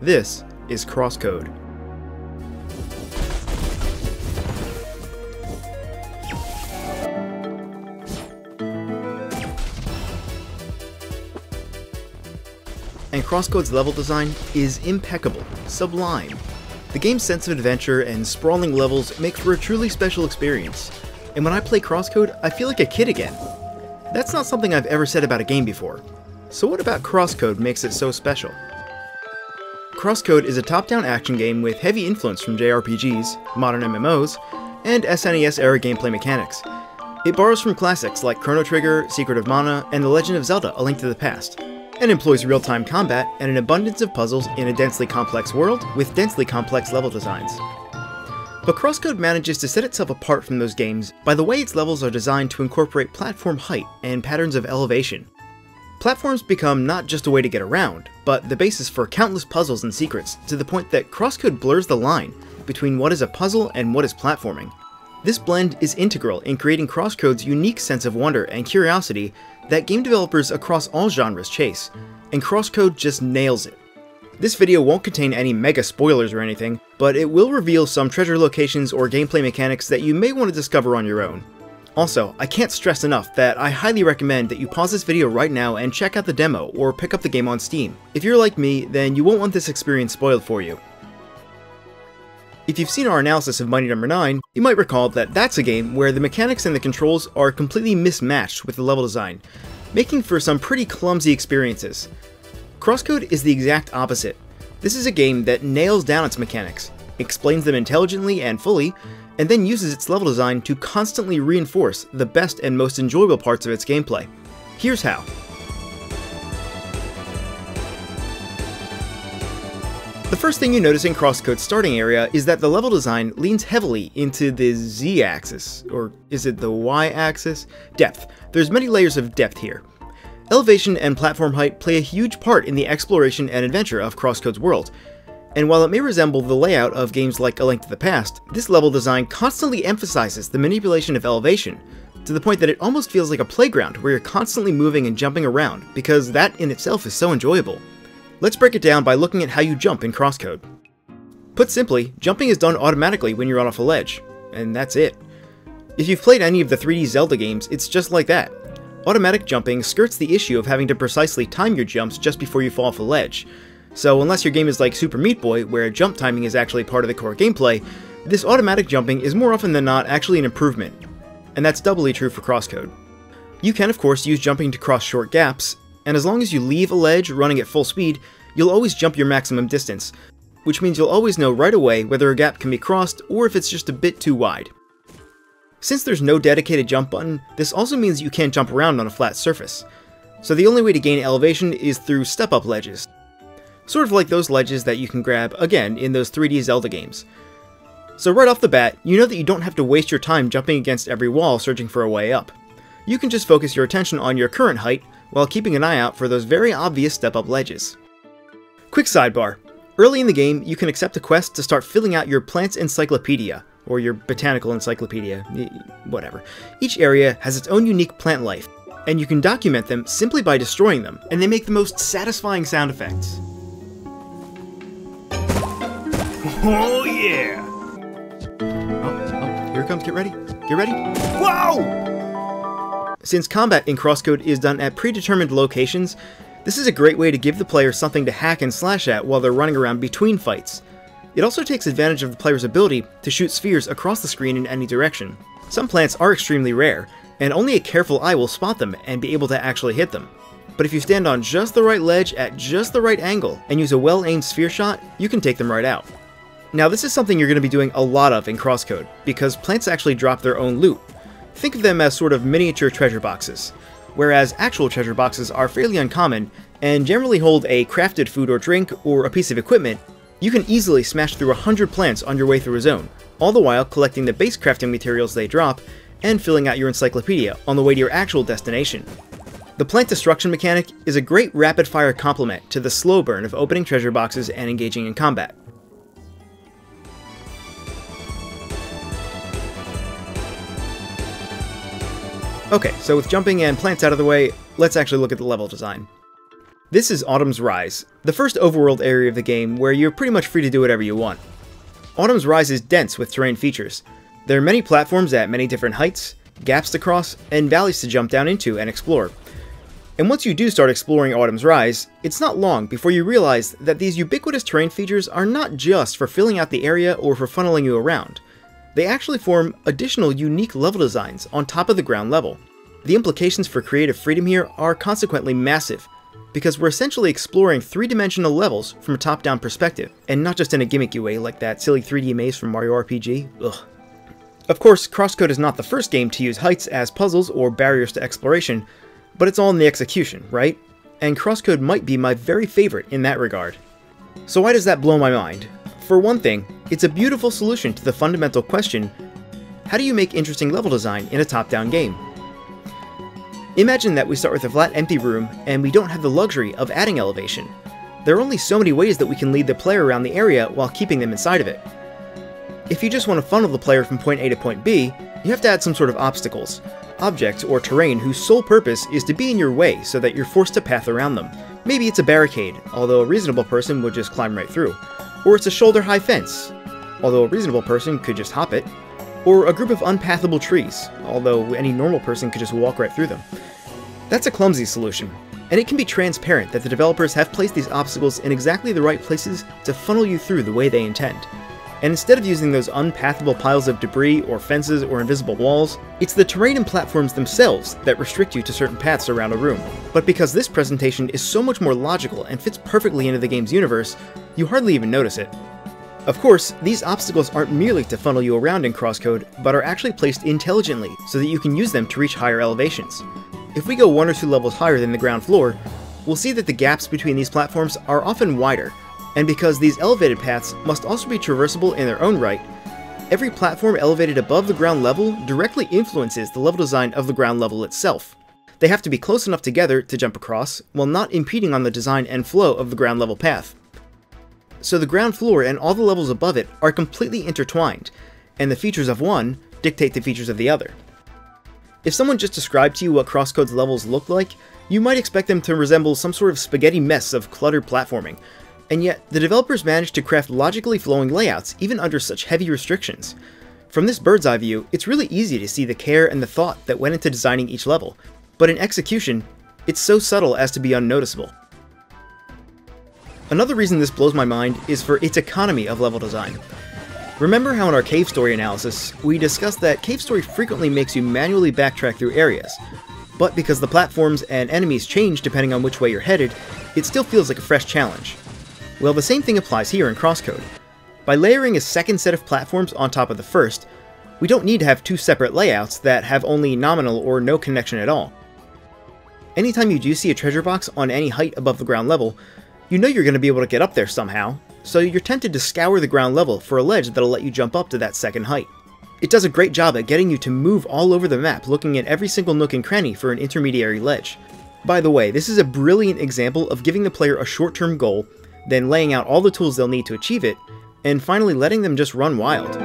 This is CrossCode. And CrossCode's level design is impeccable, sublime. The game's sense of adventure and sprawling levels make for a truly special experience. And when I play CrossCode, I feel like a kid again. That's not something I've ever said about a game before. So what about CrossCode makes it so special? CrossCode is a top-down action game with heavy influence from JRPGs, modern MMOs, and SNES-era gameplay mechanics. It borrows from classics like Chrono Trigger, Secret of Mana, and The Legend of Zelda: A Link to the Past, and employs real-time combat and an abundance of puzzles in a densely complex world with densely complex level designs. But CrossCode manages to set itself apart from those games by the way its levels are designed to incorporate platform height and patterns of elevation. Platforms become not just a way to get around, but the basis for countless puzzles and secrets, to the point that CrossCode blurs the line between what is a puzzle and what is platforming. This blend is integral in creating CrossCode's unique sense of wonder and curiosity that game developers across all genres chase, and CrossCode just nails it. This video won't contain any mega spoilers or anything, but it will reveal some treasure locations or gameplay mechanics that you may want to discover on your own. Also, I can't stress enough that I highly recommend that you pause this video right now and check out the demo or pick up the game on Steam. If you're like me, then you won't want this experience spoiled for you. If you've seen our analysis of Mighty No. 9, you might recall that that's a game where the mechanics and the controls are completely mismatched with the level design, making for some pretty clumsy experiences. CrossCode is the exact opposite. This is a game that nails down its mechanics, explains them intelligently and fully, and then uses its level design to constantly reinforce the best and most enjoyable parts of its gameplay. Here's how. The first thing you notice in CrossCode's starting area is that the level design leans heavily into the Z-axis, or is it the Y-axis? Depth. There's many layers of depth here. Elevation and platform height play a huge part in the exploration and adventure of CrossCode's world, and while it may resemble the layout of games like A Link to the Past, this level design constantly emphasizes the manipulation of elevation, to the point that it almost feels like a playground where you're constantly moving and jumping around, because that in itself is so enjoyable. Let's break it down by looking at how you jump in CrossCode. Put simply, jumping is done automatically when you're on off a ledge, and that's it. If you've played any of the 3D Zelda games, it's just like that. Automatic jumping skirts the issue of having to precisely time your jumps just before you fall off a ledge. So unless your game is like Super Meat Boy, where jump timing is actually part of the core gameplay, this automatic jumping is more often than not actually an improvement. And that's doubly true for CrossCode. You can of course use jumping to cross short gaps, and as long as you leave a ledge running at full speed, you'll always jump your maximum distance, which means you'll always know right away whether a gap can be crossed or if it's just a bit too wide. Since there's no dedicated jump button, this also means you can't jump around on a flat surface. So the only way to gain elevation is through step-up ledges. Sort of like those ledges that you can grab, again, in those 3D Zelda games. So right off the bat, you know that you don't have to waste your time jumping against every wall searching for a way up. You can just focus your attention on your current height while keeping an eye out for those very obvious step-up ledges. Quick sidebar. Early in the game, you can accept a quest to start filling out your plant's encyclopedia, or your botanical encyclopedia, whatever. Each area has its own unique plant life, and you can document them simply by destroying them, and they make the most satisfying sound effects. Oh yeah! Oh, here it comes, get ready. Get ready. Whoa! Since combat in CrossCode is done at predetermined locations, this is a great way to give the player something to hack and slash at while they're running around between fights. It also takes advantage of the player's ability to shoot spheres across the screen in any direction. Some plants are extremely rare, and only a careful eye will spot them and be able to actually hit them. But if you stand on just the right ledge at just the right angle and use a well-aimed sphere shot, you can take them right out. Now this is something you're going to be doing a lot of in CrossCode, because plants actually drop their own loot. Think of them as sort of miniature treasure boxes, whereas actual treasure boxes are fairly uncommon and generally hold a crafted food or drink or a piece of equipment. You can easily smash through 100 plants on your way through a zone, all the while collecting the base crafting materials they drop and filling out your encyclopedia on the way to your actual destination. The plant destruction mechanic is a great rapid-fire complement to the slow burn of opening treasure boxes and engaging in combat. Okay, so with jumping and plants out of the way, let's actually look at the level design. This is Autumn's Rise, the first overworld area of the game where you're pretty much free to do whatever you want. Autumn's Rise is dense with terrain features. There are many platforms at many different heights, gaps to cross, and valleys to jump down into and explore. And once you do start exploring Autumn's Rise, it's not long before you realize that these ubiquitous terrain features are not just for filling out the area or for funneling you around. They actually form additional unique level designs on top of the ground level. The implications for creative freedom here are consequently massive, because we're essentially exploring three-dimensional levels from a top-down perspective, and not just in a gimmicky way like that silly 3D maze from Mario RPG. Ugh. Of course, CrossCode is not the first game to use heights as puzzles or barriers to exploration, but it's all in the execution, right? And CrossCode might be my very favorite in that regard. So why does that blow my mind? For one thing, it's a beautiful solution to the fundamental question, how do you make interesting level design in a top-down game? Imagine that we start with a flat, empty room, and we don't have the luxury of adding elevation. There are only so many ways that we can lead the player around the area while keeping them inside of it. If you just want to funnel the player from point A to point B, you have to add some sort of obstacles, objects or terrain whose sole purpose is to be in your way so that you're forced to path around them. Maybe it's a barricade, although a reasonable person would just climb right through. Or it's a shoulder-high fence, although a reasonable person could just hop it. Or a group of unpathable trees, although any normal person could just walk right through them. That's a clumsy solution, and it can be transparent that the developers have placed these obstacles in exactly the right places to funnel you through the way they intend. And instead of using those unpathable piles of debris or fences or invisible walls, it's the terrain and platforms themselves that restrict you to certain paths around a room. But because this presentation is so much more logical and fits perfectly into the game's universe, you hardly even notice it. Of course, these obstacles aren't merely to funnel you around in CrossCode, but are actually placed intelligently so that you can use them to reach higher elevations. If we go 1 or 2 levels higher than the ground floor, we'll see that the gaps between these platforms are often wider, and because these elevated paths must also be traversable in their own right, every platform elevated above the ground level directly influences the level design of the ground level itself. They have to be close enough together to jump across, while not impeding on the design and flow of the ground level path. So the ground floor and all the levels above it are completely intertwined, and the features of one dictate the features of the other. If someone just described to you what CrossCode's levels look like, you might expect them to resemble some sort of spaghetti mess of cluttered platforming, and yet the developers managed to craft logically flowing layouts even under such heavy restrictions. From this bird's eye view, it's really easy to see the care and the thought that went into designing each level, but in execution, it's so subtle as to be unnoticeable. Another reason this blows my mind is for its economy of level design. Remember how in our cave story analysis, we discussed that cave story frequently makes you manually backtrack through areas, but because the platforms and enemies change depending on which way you're headed, it still feels like a fresh challenge. Well, the same thing applies here in CrossCode. By layering a second set of platforms on top of the first, we don't need to have 2 separate layouts that have only nominal or no connection at all. Anytime you do see a treasure box on any height above the ground level, you know you're going to be able to get up there somehow, so you're tempted to scour the ground level for a ledge that'll let you jump up to that second height. It does a great job at getting you to move all over the map, looking at every single nook and cranny for an intermediary ledge. By the way, this is a brilliant example of giving the player a short-term goal, then laying out all the tools they'll need to achieve it, and finally letting them just run wild.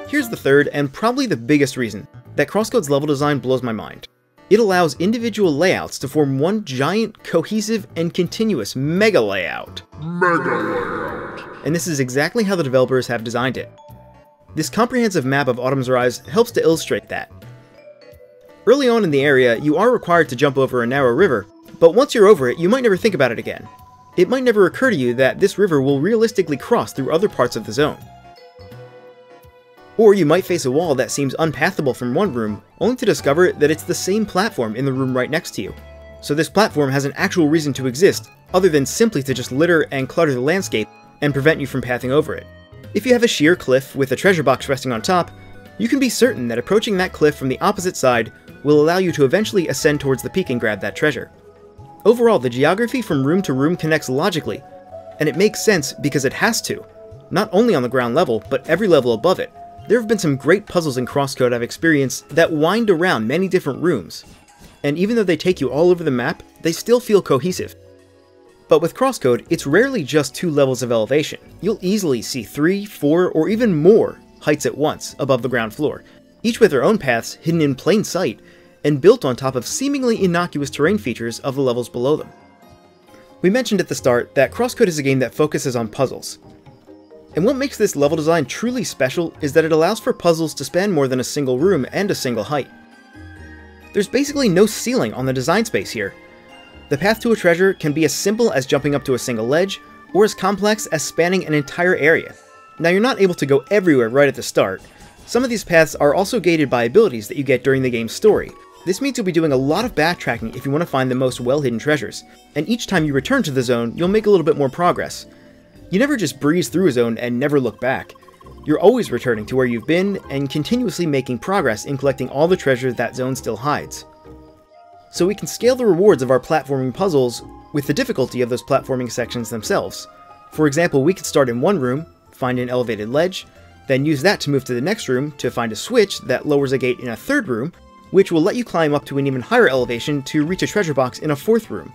Here's the third, and probably the biggest reason, that CrossCode's level design blows my mind. It allows individual layouts to form one giant, cohesive, and continuous mega layout. And this is exactly how the developers have designed it. This comprehensive map of Autumn's Rise helps to illustrate that. Early on in the area, you are required to jump over a narrow river, but once you're over it, you might never think about it again. It might never occur to you that this river will realistically cross through other parts of the zone. Or you might face a wall that seems unpathable from one room, only to discover that it's the same platform in the room right next to you. So this platform has an actual reason to exist, other than simply to just litter and clutter the landscape and prevent you from pathing over it. If you have a sheer cliff with a treasure box resting on top, you can be certain that approaching that cliff from the opposite side will allow you to eventually ascend towards the peak and grab that treasure. Overall, the geography from room to room connects logically, and it makes sense because it has to, not only on the ground level, but every level above it, There have been some great puzzles in CrossCode I've experienced that wind around many different rooms, and even though they take you all over the map, they still feel cohesive. But with CrossCode, it's rarely just 2 levels of elevation. You'll easily see 3, 4, or even more heights at once above the ground floor, each with their own paths hidden in plain sight and built on top of seemingly innocuous terrain features of the levels below them. We mentioned at the start that CrossCode is a game that focuses on puzzles. And what makes this level design truly special is that it allows for puzzles to span more than a single room and a single height. There's basically no ceiling on the design space here. The path to a treasure can be as simple as jumping up to a single ledge, or as complex as spanning an entire area. Now, you're not able to go everywhere right at the start. Some of these paths are also gated by abilities that you get during the game's story. This means you'll be doing a lot of backtracking if you want to find the most well-hidden treasures, and each time you return to the zone, you'll make a little bit more progress. You never just breeze through a zone and never look back. You're always returning to where you've been and continuously making progress in collecting all the treasure that zone still hides. So we can scale the rewards of our platforming puzzles with the difficulty of those platforming sections themselves. For example, we could start in one room, find an elevated ledge, then use that to move to the next room to find a switch that lowers a gate in a third room, which will let you climb up to an even higher elevation to reach a treasure box in a fourth room.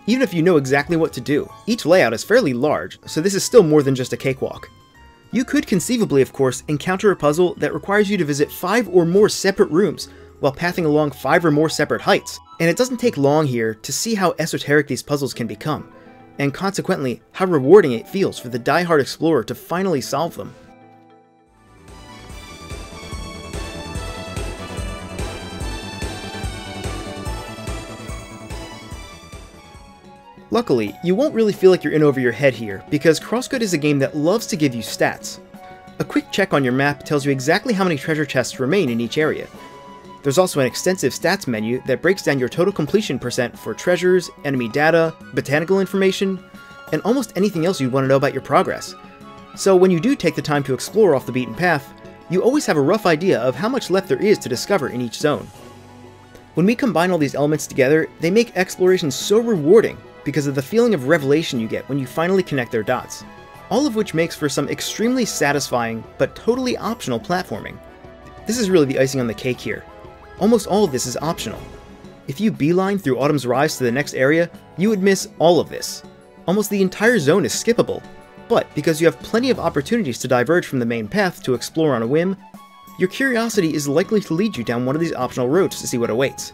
Even if you know exactly what to do, each layout is fairly large, so this is still more than just a cakewalk. You could conceivably, of course, encounter a puzzle that requires you to visit 5 or more separate rooms while pathing along 5 or more separate heights, and it doesn't take long here to see how esoteric these puzzles can become, and consequently, how rewarding it feels for the die-hard explorer to finally solve them. Luckily, you won't really feel like you're in over your head here, because CrossCode is a game that loves to give you stats. A quick check on your map tells you exactly how many treasure chests remain in each area. There's also an extensive stats menu that breaks down your total completion percent for treasures, enemy data, botanical information, and almost anything else you'd want to know about your progress. So when you do take the time to explore off the beaten path, you always have a rough idea of how much left there is to discover in each zone. When we combine all these elements together, they make exploration so rewarding because of the feeling of revelation you get when you finally connect their dots, all of which makes for some extremely satisfying but totally optional platforming. This is really the icing on the cake here. Almost all of this is optional. If you beeline through Autumn's Rise to the next area, you would miss all of this. Almost the entire zone is skippable, but because you have plenty of opportunities to diverge from the main path to explore on a whim, your curiosity is likely to lead you down one of these optional roads to see what awaits.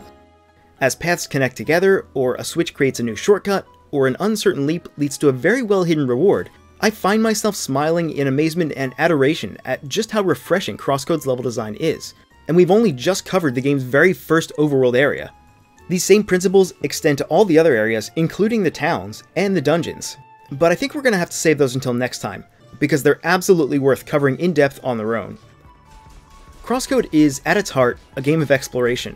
As paths connect together, or a switch creates a new shortcut, or an uncertain leap leads to a very well-hidden reward, I find myself smiling in amazement and adoration at just how refreshing CrossCode's level design is, and we've only just covered the game's very first overworld area. These same principles extend to all the other areas, including the towns and the dungeons, but I think we're going to have to save those until next time, because they're absolutely worth covering in depth on their own. CrossCode is, at its heart, a game of exploration.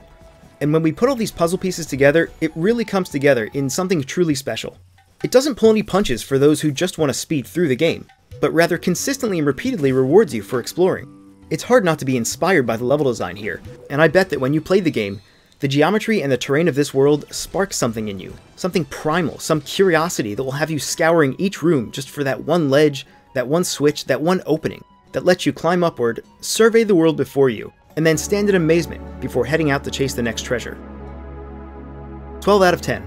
And when we put all these puzzle pieces together, it really comes together in something truly special. It doesn't pull any punches for those who just want to speed through the game, but rather consistently and repeatedly rewards you for exploring. It's hard not to be inspired by the level design here, and I bet that when you play the game, the geometry and the terrain of this world spark something in you, something primal, some curiosity that will have you scouring each room just for that one ledge, that one switch, that one opening, that lets you climb upward, survey the world before you, and then stand in amazement before heading out to chase the next treasure. 12 out of 10.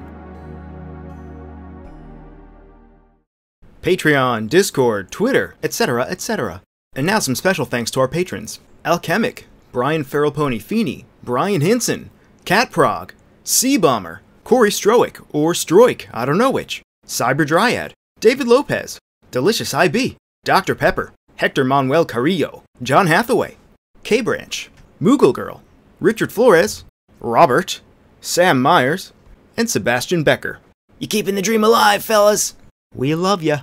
Patreon, Discord, Twitter, etc., etc. And now some special thanks to our patrons: Alchemic, Brian Ferrelpony Feeney, Brian Hinson, Cat Prog, Sea Bomber, Corey Stroick, or Stroik, I don't know which, Cyber Dryad, David Lopez, Delicious IB, Dr. Pepper, Hector Manuel Carrillo, John Hathaway, K-Branch, Moogle Girl, Richard Flores, Robert, Sam Myers, and Sebastian Becker. You keeping the dream alive, fellas? We love ya.